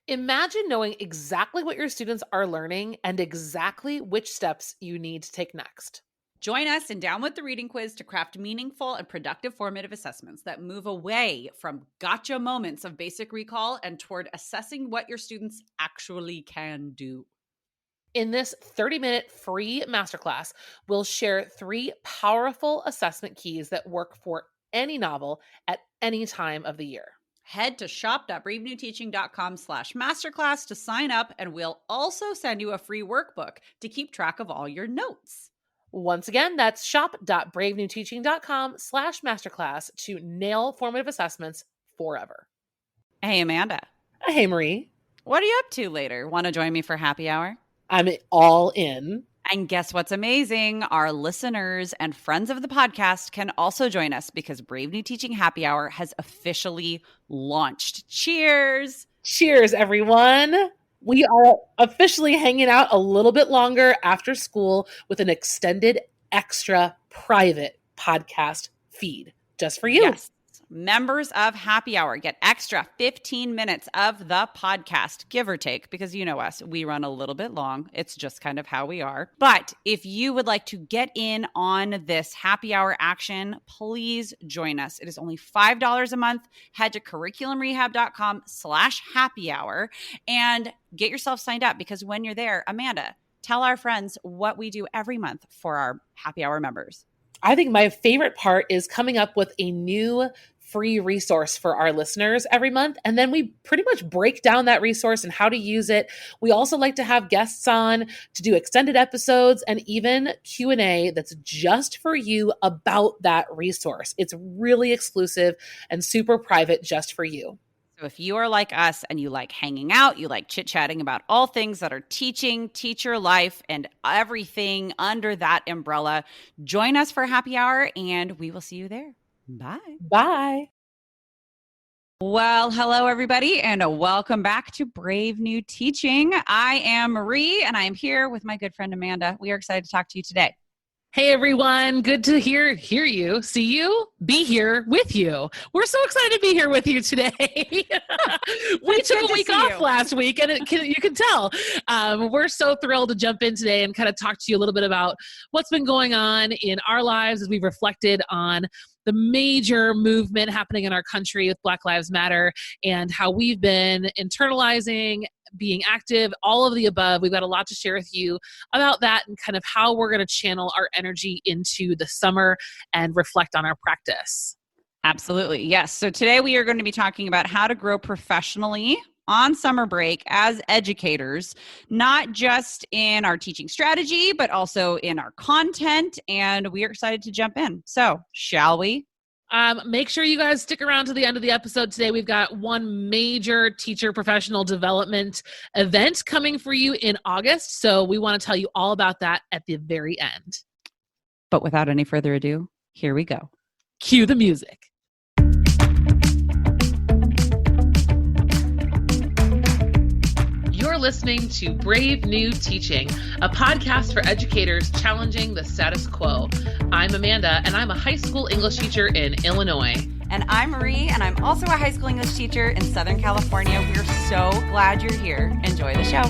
Imagine knowing exactly what your students are learning and exactly which steps you need to take next. Join us in Down with the Reading Quiz to craft meaningful and productive formative assessments that move away from gotcha moments of basic recall and toward assessing what your students actually can do. In this 30-minute free masterclass, we'll share 3 powerful assessment keys that work for any novel at any time of the year. Head to shop.bravenewteaching.com/masterclass to sign up, and we'll also send you a free workbook to keep track of all your notes. Once again, that's shop.bravenewteaching.com/masterclass to nail formative assessments forever. Hey, Amanda. Hey, Marie. What are you up to later? Want to join me for happy hour? I'm all in. And guess what's amazing? Our listeners and friends of the podcast can also join us because Brave New Teaching Happy Hour has officially launched. Cheers! Cheers, everyone. We are officially hanging out a little bit longer after school with an extended, extra private podcast feed just for you. Yes. Members of Happy Hour get extra 15 minutes of the podcast, give or take, because you know us, we run a little bit long. It's just kind of how we are. But if you would like to get in on this Happy Hour action, please join us. It is only $5 a month. Head to curriculumrehab.com/happy hour and get yourself signed up, because when you're there, Amanda, tell our friends what we do every month for our Happy Hour members. I think my favorite part is coming up with a new free resource for our listeners every month. And then we pretty much break down that resource and how to use it. We also like to have guests on to do extended episodes and even Q&A that's just for you about that resource. It's really exclusive and super private just for you. So if you are like us and you like hanging out, you like chit-chatting about all things that are teaching, teacher life, and everything under that umbrella, join us for happy hour and we will see you there. Bye. Bye. Well, hello, everybody, and welcome back to Brave New Teaching. I am Marie, and I am here with my good friend Amanda. We are excited to talk to you today. Hey, everyone. Good to hear you, see you, be here with you. We're so excited to be here with you today. We took a week off last week, and you can tell. We're so thrilled to jump in today and kind of talk to you a little bit about what's been going on in our lives as we've reflected on the major movement happening in our country with Black Lives Matter and how we've been internalizing, being active, all of the above. We've got a lot to share with you about that and kind of how we're going to channel our energy into the summer and reflect on our practice. Absolutely. Yes. So today we are going to be talking about how to grow professionally on summer break as educators, not just in our teaching strategy, but also in our content. And we are excited to jump in. So shall we? Make sure you guys stick around to the end of the episode today. We've got one major teacher professional development event coming for you in August. So we want to tell you all about that at the very end. But without any further ado, here we go. Cue the music. You're listening to Brave New Teaching, a podcast for educators challenging the status quo. I'm Amanda, and I'm a high school English teacher in Illinois. And I'm Marie, and I'm also a high school English teacher in Southern California. We're so glad you're here. Enjoy the show.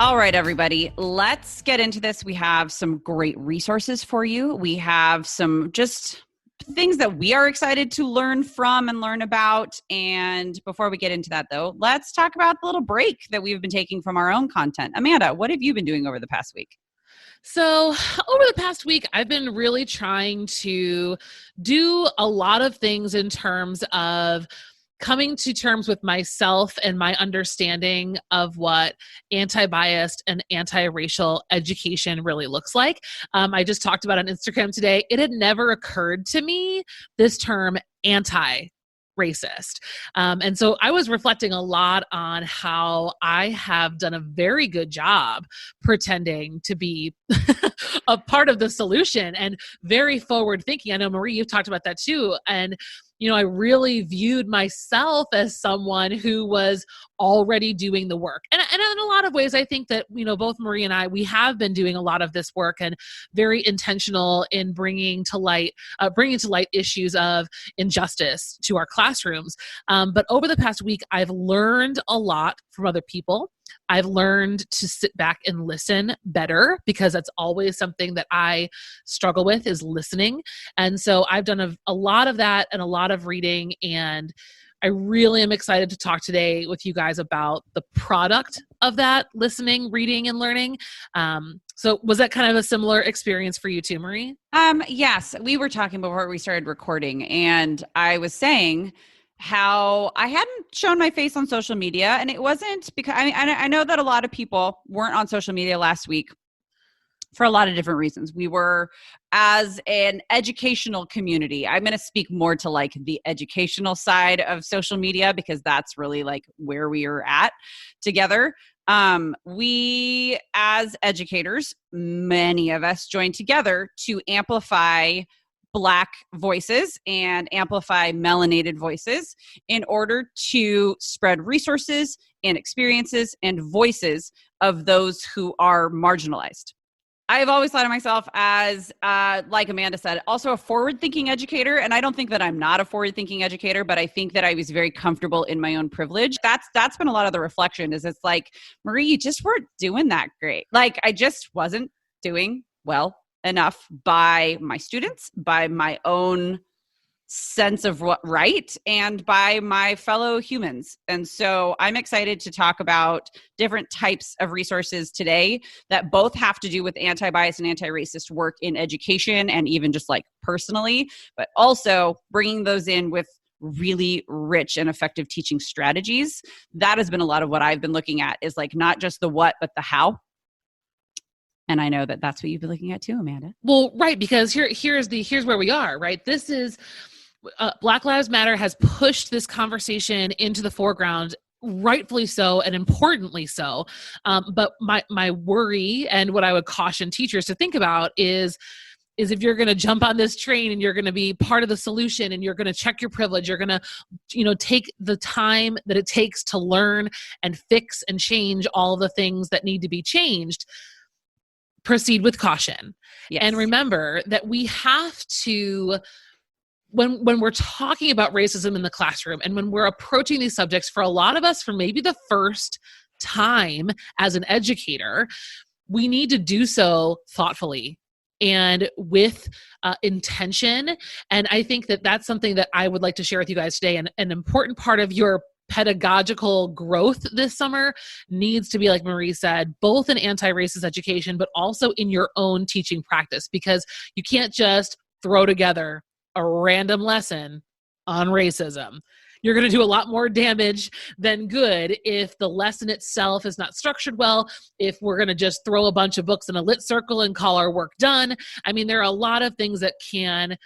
All right, everybody, let's get into this. We have some great resources for you. We have some just things that we are excited to learn from and learn about. And before we get into that, though, let's talk about the little break that we've been taking from our own content. Amanda, what have you been doing over the past week? So over the past week, I've been really trying to do a lot of things in terms of coming to terms with myself and my understanding of what anti-biased and anti-racial education really looks like. I just talked about on Instagram today. It had never occurred to me, this term anti-racist. And so I was reflecting a lot on how I have done a very good job pretending to be a part of the solution and very forward thinking. I know, Marie, you've talked about that too. And I really viewed myself as someone who was already doing the work. And in a lot of ways, I think that, both Marie and I, we have been doing a lot of this work and very intentional in bringing to light issues of injustice to our classrooms. But over the past week, I've learned a lot from other people. I've learned to sit back and listen better, because that's always something that I struggle with, is listening. And so I've done a lot of that and a lot of reading, and I really am excited to talk today with you guys about the product of that listening, reading, and learning. So was that kind of a similar experience for you too, Marie? Yes, we were talking before we started recording, and I was saying how I hadn't shown my face on social media, and it wasn't because I know that a lot of people weren't on social media last week for a lot of different reasons. We were, as an educational community, I'm going to speak more to like the educational side of social media, because that's really like where we are at together. We, as educators, many of us joined together to amplify Black voices and amplify melanated voices in order to spread resources and experiences and voices of those who are marginalized. I've always thought of myself as, like Amanda said, also a forward-thinking educator. And I don't think that I'm not a forward-thinking educator, but I think that I was very comfortable in my own privilege. That's been a lot of the reflection, is it's like, Marie, you just weren't doing that great. Like, I just wasn't doing well enough by my students, by my own sense of what right, and by my fellow humans. And so I'm excited to talk about different types of resources today that both have to do with anti-bias and anti-racist work in education and even just like personally, but also bringing those in with really rich and effective teaching strategies. That has been a lot of what I've been looking at, is like not just the what, but the how. And I know that that's what you've been looking at too, Amanda. Well, right, because here's where we are, right? This is Black Lives Matter has pushed this conversation into the foreground, rightfully so, and importantly so. But my worry, and what I would caution teachers to think about, is if you're going to jump on this train and you're going to be part of the solution and you're going to check your privilege, you're going to, take the time that it takes to learn and fix and change all the things that need to be changed, proceed with caution. Yes. And remember that we have to, when we're talking about racism in the classroom, and when we're approaching these subjects, for a lot of us, for maybe the first time as an educator, we need to do so thoughtfully and with intention. And I think that that's something that I would like to share with you guys today. And an important part of your pedagogical growth this summer needs to be, like Marie said, both in anti-racist education, but also in your own teaching practice, because you can't just throw together a random lesson on racism. You're going to do a lot more damage than good if the lesson itself is not structured well, if we're going to just throw a bunch of books in a lit circle and call our work done. I mean, there are a lot of things that can,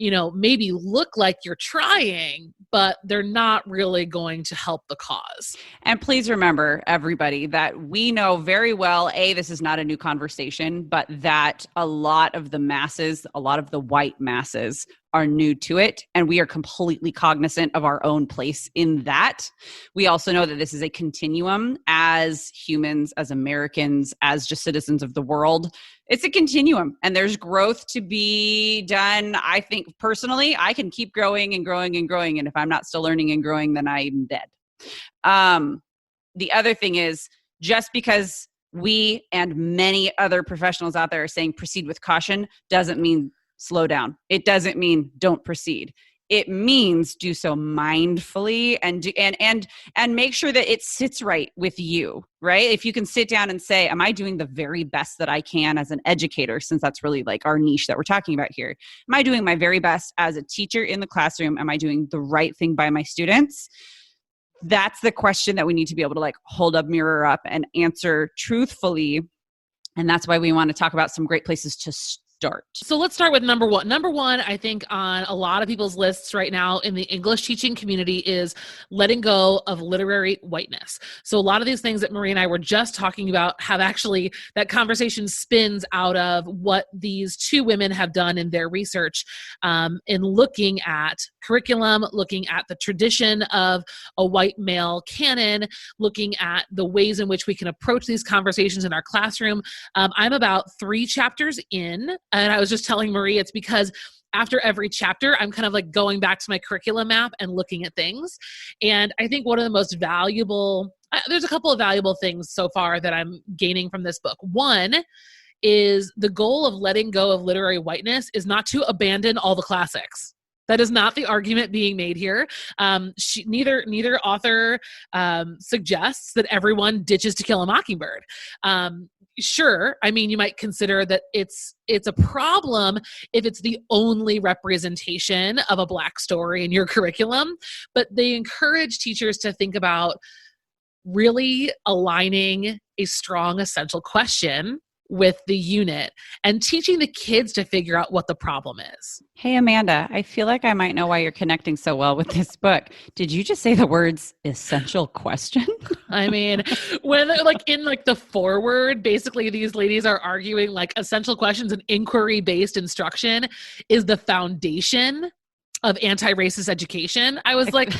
maybe look like you're trying, but they're not really going to help the cause. And please remember, everybody, that we know very well, this is not a new conversation, but that a lot of the masses, a lot of the white masses are new to it. And we are completely cognizant of our own place in that. We also know that this is a continuum as humans, as Americans, as just citizens of the world. It's a continuum, and there's growth to be done. I think personally, I can keep growing and growing and growing. And if I'm not still learning and growing, then I'm dead. The other thing is, just because we and many other professionals out there are saying proceed with caution doesn't mean slow down. It doesn't mean don't proceed. It means do so mindfully and make sure that it sits right with you, right? If you can sit down and say, am I doing the very best that I can as an educator, since that's really like our niche that we're talking about here? Am I doing my very best as a teacher in the classroom? Am I doing the right thing by my students? That's the question that we need to be able to like hold a mirror up and answer truthfully. And that's why we want to talk about some great places to start? So let's start with number one. Number one, I think on a lot of people's lists right now in the English teaching community is letting go of literary whiteness. So a lot of these things that Marie and I were just talking about have actually, that conversation spins out of what these two women have done in their research in looking at curriculum, looking at the tradition of a white male canon, looking at the ways in which we can approach these conversations in our classroom. I'm about 3 chapters in, and I was just telling Marie, it's because after every chapter, I'm kind of like going back to my curriculum map and looking at things. And I think one of the most valuable, there's a couple of valuable things so far that I'm gaining from this book. One is the goal of letting go of literary whiteness is not to abandon all the classics. That is not the argument being made here. Neither author suggests that everyone ditches To Kill a Mockingbird. Sure, I mean, you might consider that it's a problem if it's the only representation of a Black story in your curriculum, but they encourage teachers to think about really aligning a strong essential question with the unit and teaching the kids to figure out what the problem is. Hey, Amanda, I feel like I might know why you're connecting so well with this book. Did you just say the words essential question? I mean, when like in like the foreword, basically these ladies are arguing like essential questions and inquiry-based instruction is the foundation of anti-racist education. I was like,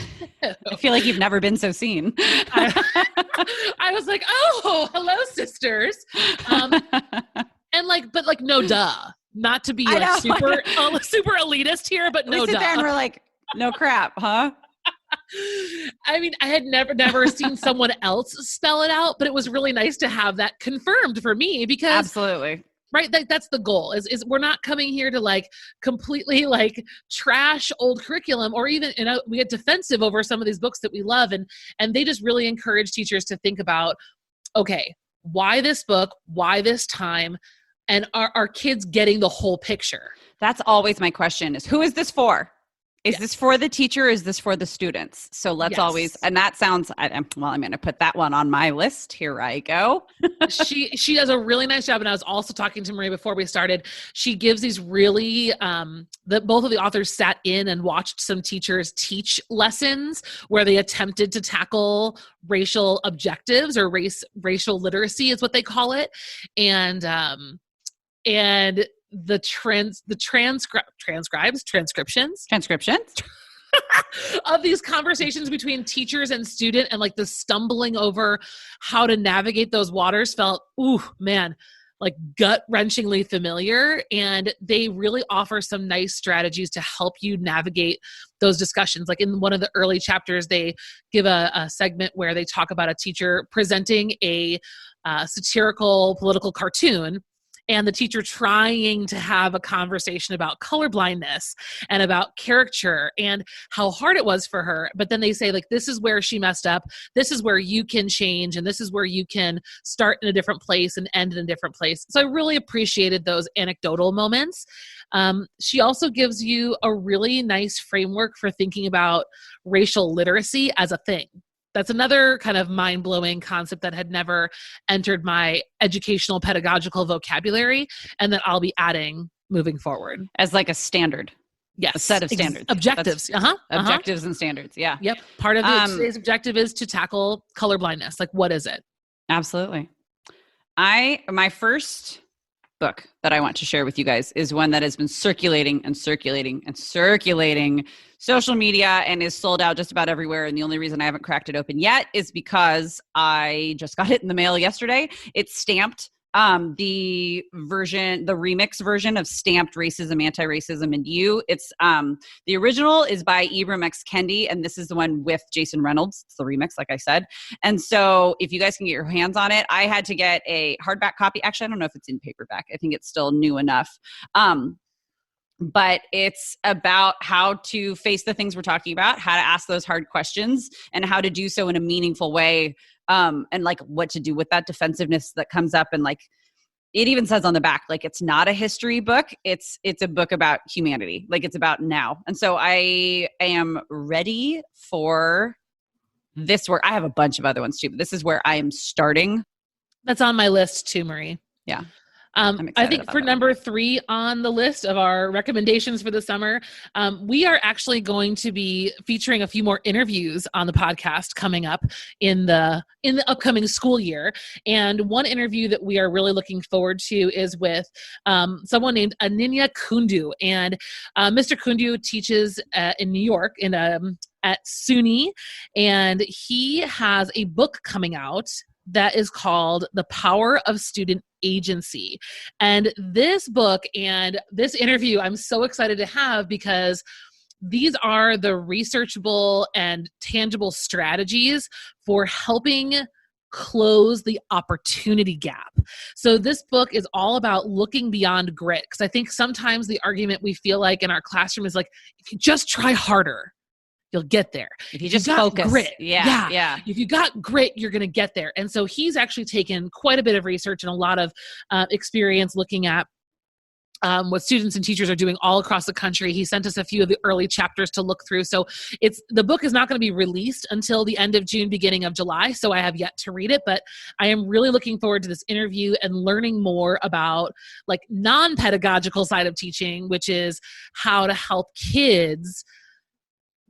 I feel like you've never been so seen. I was like, oh, hello, sisters. And like, but like, no duh. Not to be like super elitist here, but no duh. We sit there and we're like, no crap, huh? I mean, I had never seen someone else spell it out, but it was really nice to have that confirmed for me because absolutely. Right. That's the goal is we're not coming here to like completely like trash old curriculum or even, we get defensive over some of these books that we love. And they just really encourage teachers to think about, okay, why this book, why this time, and are kids getting the whole picture? That's always my question is, who is this for? Is this for the teacher? Or is this for the students? So let's always, and that sounds, I'm going to put that one on my list. Here I go. She does a really nice job. And I was also talking to Marie before we started. She gives these really, both of the authors sat in and watched some teachers teach lessons where they attempted to tackle racial objectives or racial literacy is what they call it. And the transcriptions of these conversations between teachers and student and like the stumbling over how to navigate those waters felt, ooh, man, like gut-wrenchingly familiar. And they really offer some nice strategies to help you navigate those discussions. Like in one of the early chapters, they give a segment where they talk about a teacher presenting a satirical political cartoon and the teacher trying to have a conversation about colorblindness and about caricature and how hard it was for her. But then they say, like, this is where she messed up. This is where you can change. And this is where you can start in a different place and end in a different place. So I really appreciated those anecdotal moments. She also gives you a really nice framework for thinking about racial literacy as a thing. That's another kind of mind-blowing concept that had never entered my educational pedagogical vocabulary and that I'll be adding moving forward. As like a standard. Yes. A set of standards. Objectives. Objectives and standards. Yeah. Yep. Part of today's objective is to tackle colorblindness. Like, what is it? Absolutely. My first book that I want to share with you guys is one that has been circulating social media and is sold out just about everywhere. And the only reason I haven't cracked it open yet is because I just got it in the mail yesterday. It's stamped. The remix version of Stamped Racism, Anti-Racism, and You. It's the original is by Ibram X. Kendi, and this is the one with Jason Reynolds. It's the remix, like I said. And so if you guys can get your hands on it, I had to get a hardback copy. Actually, I don't know if it's in paperback. I think it's still new enough. But it's about how to face the things we're talking about, how to ask those hard questions, and how to do so in a meaningful way. And like what to do with that defensiveness that comes up. And like, it even says on the back, like, it's not a history book. It's a book about humanity. Like, it's about now. And so I am ready for this work. I have a bunch of other ones too, but this is where I am starting. That's on my list too, Marie. Yeah. I think for number 3 on the list of our recommendations for the summer, we are actually going to be featuring a few more interviews on the podcast coming up in the upcoming school year. And one interview that we are really looking forward to is with someone named Aninya Kundu. And Mr. Kundu teaches in New York at SUNY, and he has a book coming out that is called The Power of Student Agency. And this book and this interview, I'm so excited to have because these are the researchable and tangible strategies for helping close the opportunity gap. So this book is all about looking beyond grit. Because I think sometimes the argument we feel like in our classroom is like, if you just try harder, you'll get there. If you just focus. Grit. Yeah. If you got grit, you're going to get there. And so he's actually taken quite a bit of research and a lot of experience looking at what students and teachers are doing all across the country. He sent us a few of the early chapters to look through. So the book is not going to be released until the end of June, beginning of July. So I have yet to read it, but I am really looking forward to this interview and learning more about like non-pedagogical side of teaching, which is how to help kids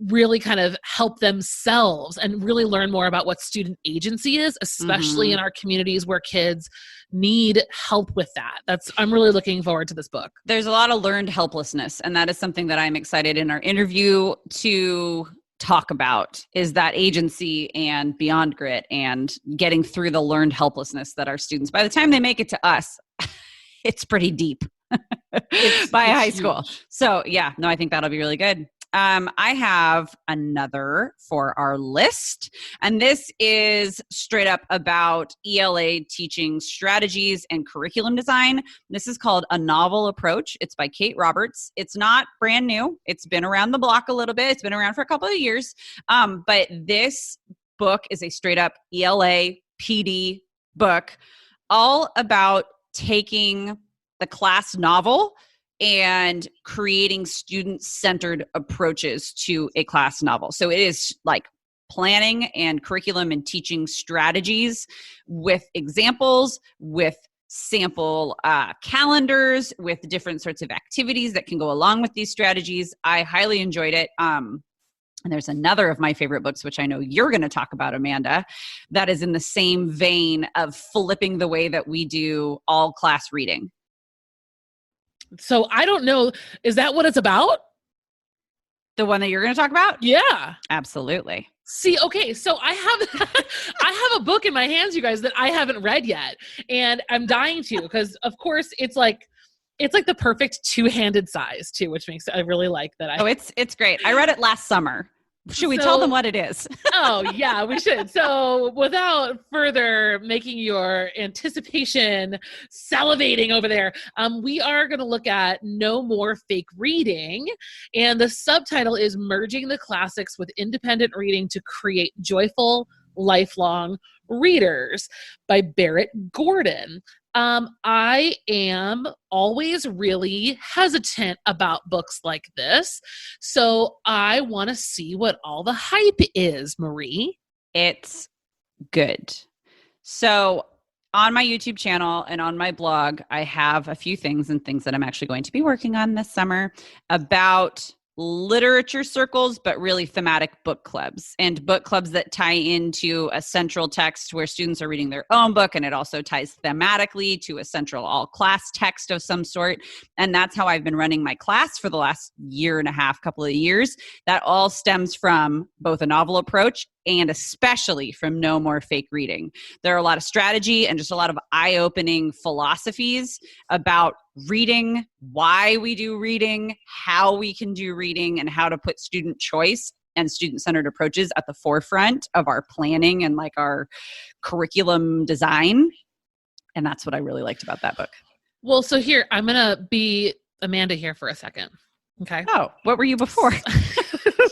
really kind of help themselves and really learn more about what student agency is, especially in our communities where kids need help with that. I'm really looking forward to this book. There's a lot of learned helplessness, and that is something that I'm excited in our interview to talk about, is that agency and beyond grit and getting through the learned helplessness that our students, by the time they make it to us, it's pretty deep by high school. So yeah, no, I think that'll be really good. I have another for our list, and this is straight up about ELA teaching strategies and curriculum design. This is called A Novel Approach. It's by Kate Roberts. It's not brand new. It's been around the block a little bit. It's been around for a couple of years. But this book is a straight up ELA PD book, all about taking the class novel and creating student-centered approaches to a class novel. So it is like planning and curriculum and teaching strategies with examples, with sample calendars, with different sorts of activities that can go along with these strategies. I highly enjoyed it. And there's another of my favorite books, which I know you're going to talk about, Amanda, that is in the same vein of flipping the way that we do all class reading. So I don't know, is that what it's about? The one that you're going to talk about? Yeah. Absolutely. See, okay, so I have a book in my hands, you guys, that I haven't read yet. And I'm dying to, because of course it's like the perfect two-handed size too, which makes I really like that. Oh, it's great. I read it last summer. Should we tell them what it is? Oh, yeah, we should. So without further making your anticipation salivating over there, we are going to look at No More Fake Reading. And the subtitle is Merging the Classics with Independent Reading to Create Joyful, Lifelong Readers by Barrett Gordon. I am always really hesitant about books like this. So I want to see what all the hype is, Marie. It's good. So on my YouTube channel and on my blog, I have a few things that I'm actually going to be working on this summer about literature circles, but really thematic book clubs, and book clubs that tie into a central text where students are reading their own book, and it also ties thematically to a central all class text of some sort. And that's how I've been running my class for the last year and a half, couple of years. That all stems from both a novel approach and especially from No More Fake Reading. There are a lot of strategy and just a lot of eye-opening philosophies about reading, why we do reading, how we can do reading, and how to put student choice and student-centered approaches at the forefront of our planning and like our curriculum design. And that's what I really liked about that book. Well, so here, I'm going to be Amanda here for a second. Okay. Oh, what were you before? I'm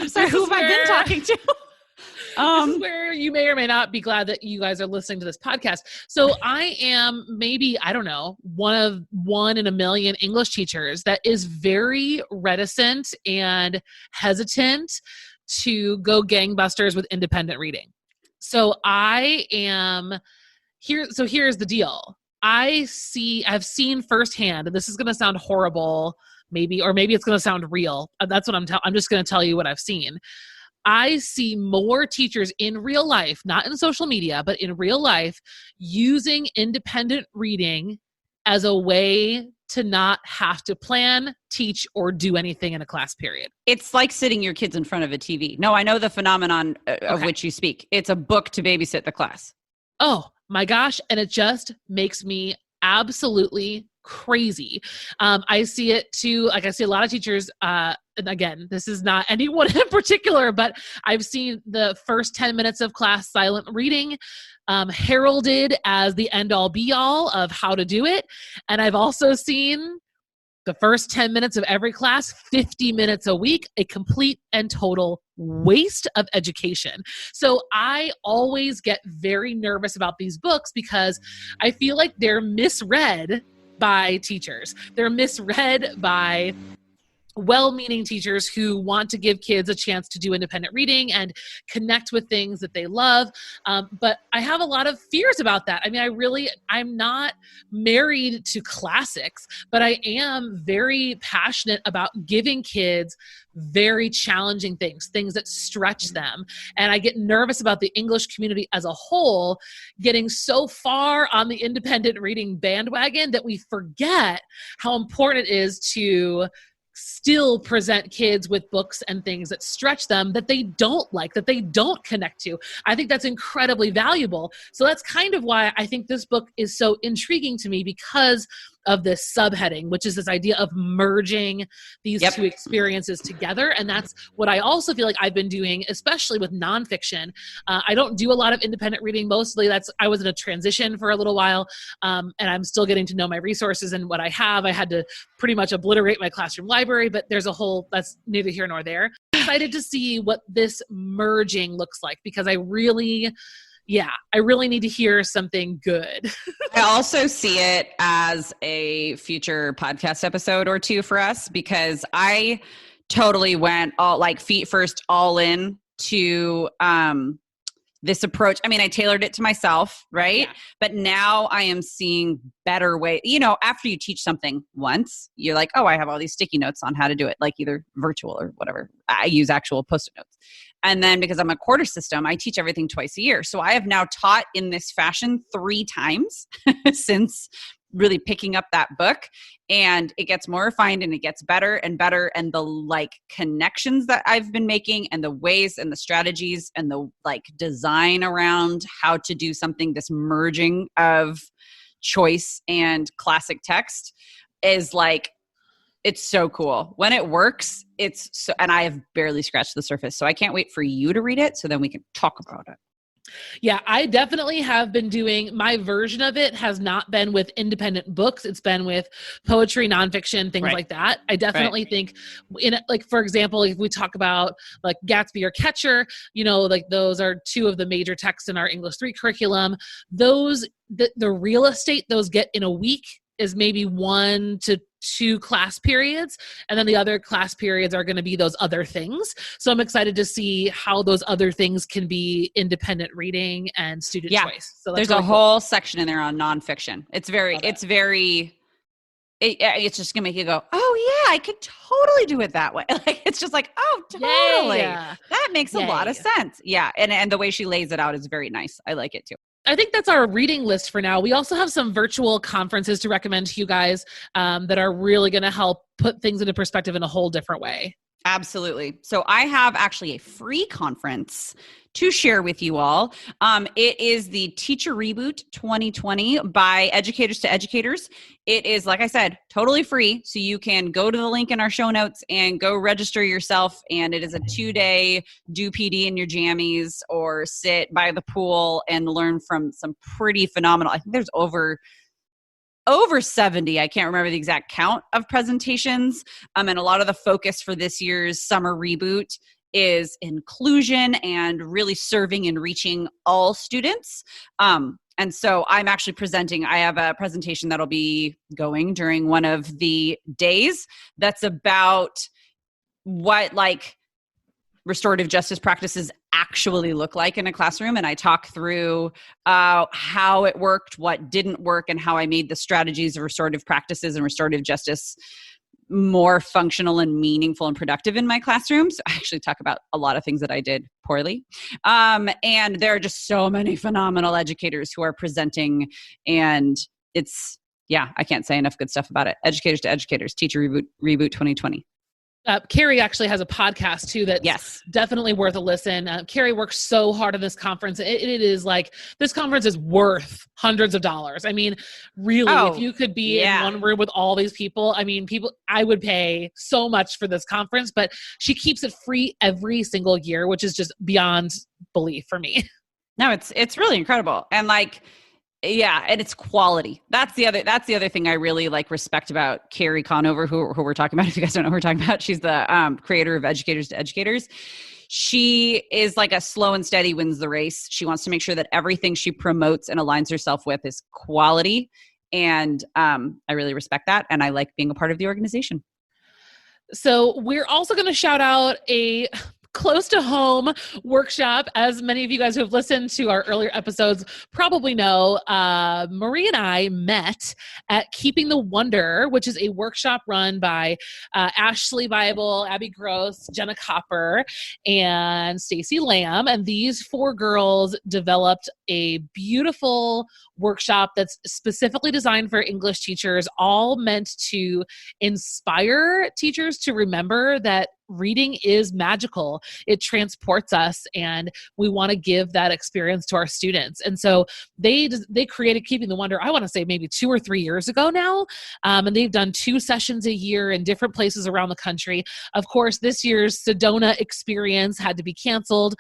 sorry, who have I been talking to? This is where you may or may not be glad that you guys are listening to this podcast. So I am maybe, I don't know, one in a million English teachers that is very reticent and hesitant to go gangbusters with independent reading. So I am here. So here's the deal. I've seen firsthand, and this is going to sound horrible, maybe it's going to sound real. That's what I'm just going to tell you what I've seen. I see more teachers in real life, not in social media, but in real life, using independent reading as a way to not have to plan, teach, or do anything in a class period. It's like sitting your kids in front of a TV. No, I know the phenomenon of which you speak. It's a book to babysit the class. Oh my gosh. And it just makes me absolutely crazy. I see it too. Like I see a lot of teachers, and again, this is not anyone in particular, but I've seen the first 10 minutes of class silent reading heralded as the end all be all of how to do it. And I've also seen the first 10 minutes of every class, 50 minutes a week, a complete and total waste of education. So I always get very nervous about these books because I feel like they're misread by teachers. They're misread by well-meaning teachers who want to give kids a chance to do independent reading and connect with things that they love. But I have a lot of fears about that. I mean, I'm not married to classics, but I am very passionate about giving kids very challenging things that stretch them. And I get nervous about the English community as a whole getting so far on the independent reading bandwagon that we forget how important it is to still present kids with books and things that stretch them, that they don't like, that they don't connect to. I think that's incredibly valuable. So that's kind of why I think this book is so intriguing to me, because of this subheading, which is this idea of merging these two experiences together. And that's what I also feel like I've been doing, especially with nonfiction. I don't do a lot of independent reading. Mostly I was in a transition for a little while, and I'm still getting to know my resources and what I have. I had to pretty much obliterate my classroom library, but that's neither here nor there. I'm excited to see what this merging looks like, because I really need to hear something good. I also see it as a future podcast episode or two for us, because I totally went all like feet first, all in to this approach. I mean, I tailored it to myself, right? Yeah. But now I am seeing better way. After you teach something once, you're like, oh, I have all these sticky notes on how to do it, like either virtual or whatever. I use actual Post-it notes. And then because I'm a quarter system, I teach everything twice a year. So I have now taught in this fashion 3 times since really picking up that book, and it gets more refined and it gets better and better. And the connections that I've been making and the ways and the strategies and the design around how to do something, this merging of choice and classic text is it's so cool. When it works, and I have barely scratched the surface. So I can't wait for you to read it so then we can talk about it. Yeah, I definitely have been doing, my version of it has not been with independent books. It's been with poetry, nonfiction, things like that. I definitely think for example, if we talk about Gatsby or Catcher, those are 2 of the major texts in our English 3 curriculum. Those, the real estate those get in a week is maybe 1 to 2 class periods. And then the other class periods are going to be those other things. So I'm excited to see how those other things can be independent reading and student choice. So there's really a whole section in there on nonfiction. It's just going to make you go, oh yeah, I could totally do it that way. It's just oh, totally. Yeah. That makes a lot of sense. Yeah. And the way she lays it out is very nice. I like it too. I think that's our reading list for now. We also have some virtual conferences to recommend to you guys that are really going to help put things into perspective in a whole different way. Absolutely. So I have actually a free conference to share with you all. It is the Teacher Reboot 2020 by Educators to Educators. It is, like I said, totally free. So you can go to the link in our show notes and go register yourself. And it is a 2-day do PD in your jammies or sit by the pool and learn from some pretty phenomenal, I think there's over 70, I can't remember the exact count of presentations. And a lot of the focus for this year's summer reboot is inclusion and really serving and reaching all students. And so I'm actually presenting, I have a presentation that'll be going during one of the days that's about what restorative justice practices actually look like in a classroom. And I talk through how it worked, what didn't work, and how I made the strategies of restorative practices and restorative justice more functional and meaningful and productive in my classrooms. I actually talk about a lot of things that I did poorly. And there are just so many phenomenal educators who are presenting, and I can't say enough good stuff about it. Educators to Educators, Teacher Reboot 2020. Carrie actually has a podcast too that's definitely worth a listen. Carrie works so hard on this conference. It is like, this conference is worth hundreds of dollars. I mean, really, if you could be in one room with all these people, I would pay so much for this conference, but she keeps it free every single year, which is just beyond belief for me. No, it's really incredible. And and it's quality. That's the other thing I really respect about Carrie Conover, who we're talking about. If you guys don't know who we're talking about, she's the creator of Educators to Educators. She is like a slow and steady wins the race. She wants to make sure that everything she promotes and aligns herself with is quality. And I really respect that. And I like being a part of the organization. So we're also going to shout out a close to home workshop. As many of you guys who have listened to our earlier episodes probably know, Marie and I met at Keeping the Wonder, which is a workshop run by Ashley Bible, Abby Gross, Jenna Copper, and Stacy Lamb. And these four girls developed a beautiful workshop that's specifically designed for English teachers, all meant to inspire teachers to remember that reading is magical. It transports us, and we want to give that experience to our students. And so they created Keeping the Wonder, I want to say maybe 2 or 3 years ago now. And they've done 2 sessions a year in different places around the country. Of course, this year's Sedona experience had to be canceled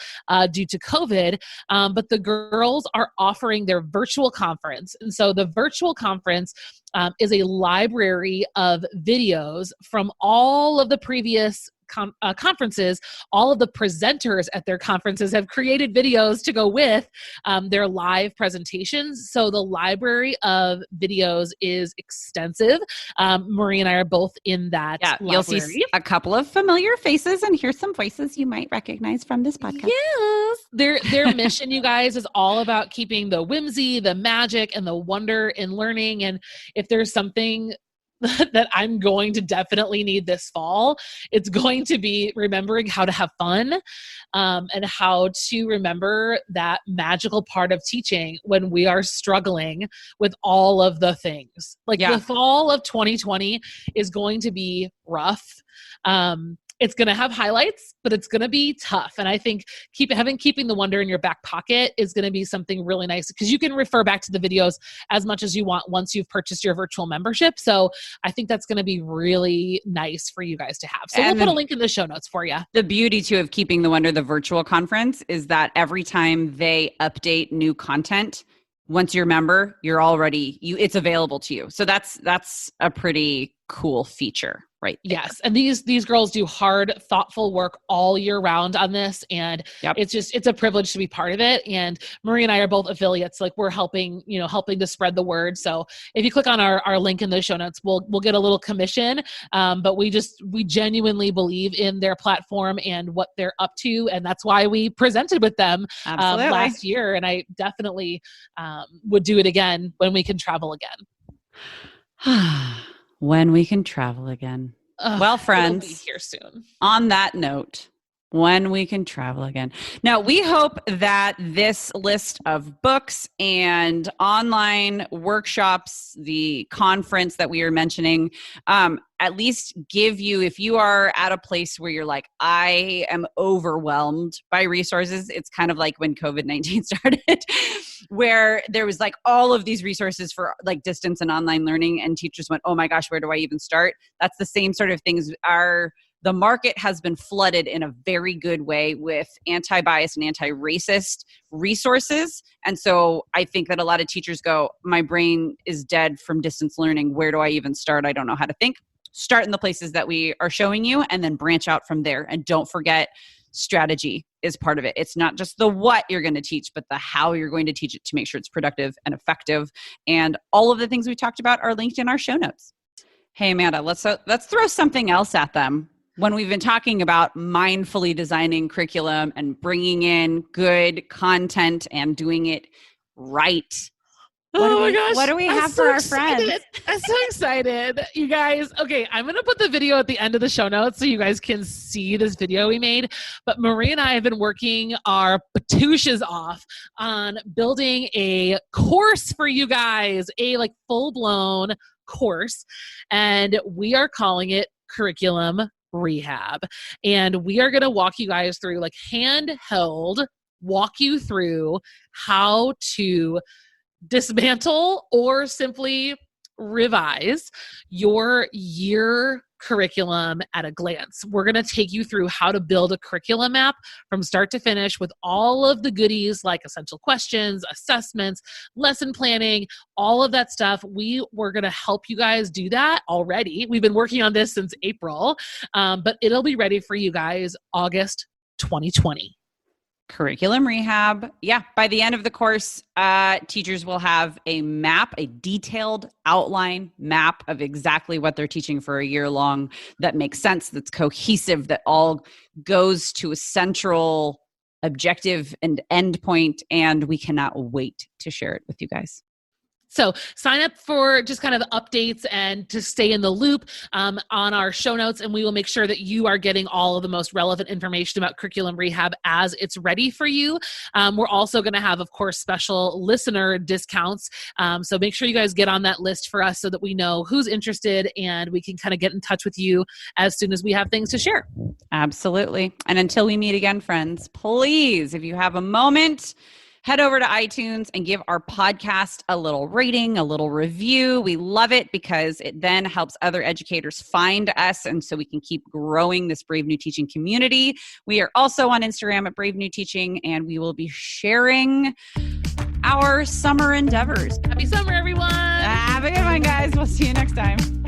due to COVID. But the girls are offering their virtual conference. And so the virtual conference is a library of videos from all of the previous conferences. All of the presenters at their conferences have created videos to go with their live presentations. So the library of videos is extensive. Marie and I are both in that library. You'll see a couple of familiar faces and hear some voices you might recognize from this podcast. Yes. Their mission, you guys, is all about keeping the whimsy, the magic, and the wonder in learning. And if there's something that I'm going to definitely need this fall, it's going to be remembering how to have fun, and how to remember that magical part of teaching when we are struggling with all of the things. The fall of 2020 is going to be rough. It's going to have highlights, but it's going to be tough. And I think Keeping the Wonder in your back pocket is going to be something really nice, because you can refer back to the videos as much as you want once you've purchased your virtual membership. So I think that's going to be really nice for you guys to have. So we'll put a link in the show notes for you. The beauty too of Keeping the Wonder, the virtual conference, is that every time they update new content, once you're a member, it's available to you. So that's a pretty cool feature. Right there. Yes. And these girls do hard, thoughtful work all year round on this. And it's a privilege to be part of it. And Marie and I are both affiliates. We're helping to spread the word. So if you click on our link in the show notes, we'll get a little commission. But we genuinely believe in their platform and what they're up to. And that's why we presented with them last year. And I definitely would do it again when we can travel again. When we can travel again. Well, friends, we'll be here soon. On that note, when we can travel again. Now, we hope that this list of books and online workshops, the conference that we are mentioning, at least give you, if you are at a place where you're like, I am overwhelmed by resources. It's kind of like when COVID-19 started, where there was all of these resources for distance and online learning, and teachers went, oh my gosh, where do I even start? That's the same sort of things. The market has been flooded in a very good way with anti-bias and anti-racist resources. And so I think that a lot of teachers go, my brain is dead from distance learning. Where do I even start? I don't know how to think. Start in the places that we are showing you and then branch out from there. And don't forget, strategy is part of it. It's not just the what you're going to teach, but the how you're going to teach it to make sure it's productive and effective. And all of the things we talked about are linked in our show notes. Hey, Amanda, let's throw something else at them. when we've been talking about mindfully designing curriculum and bringing in good content and doing it right. My gosh. What do we have for our friends? I'm so excited. You guys, okay, I'm going to put the video at the end of the show notes so you guys can see this video we made. But Marie and I have been working our patouches off on building a course for you guys, a like full-blown course. And we are calling it Curriculum Rehab. And we are going to walk you guys through, like handheld, walk you through how to dismantle or simply revise your year curriculum at a glance. We're going to take you through how to build a curriculum map from start to finish with all of the goodies like essential questions, assessments, lesson planning, all of that stuff. We're going to help you guys do that already. We've been working on this since April, but it'll be ready for you guys August 2020. Curriculum Rehab. Yeah, by the end of the course, teachers will have a map, a detailed outline map of exactly what they're teaching for a year long that makes sense, that's cohesive, that all goes to a central objective and end point, and we cannot wait to share it with you guys. So sign up for just kind of updates and to stay in the loop on our show notes, and we will make sure that you are getting all of the most relevant information about Curriculum Rehab as it's ready for you. We're also going to have, of course, special listener discounts. So make sure you guys get on that list for us so that we know who's interested and we can kind of get in touch with you as soon as we have things to share. Absolutely. And until we meet again, friends, please, if you have a moment, head over to iTunes and give our podcast a little rating, a little review. We love it because it then helps other educators find us, and so we can keep growing this Brave New Teaching community. We are also on Instagram at Brave New Teaching, and we will be sharing our summer endeavors. Happy summer, everyone. Have a good one, guys. We'll see you next time.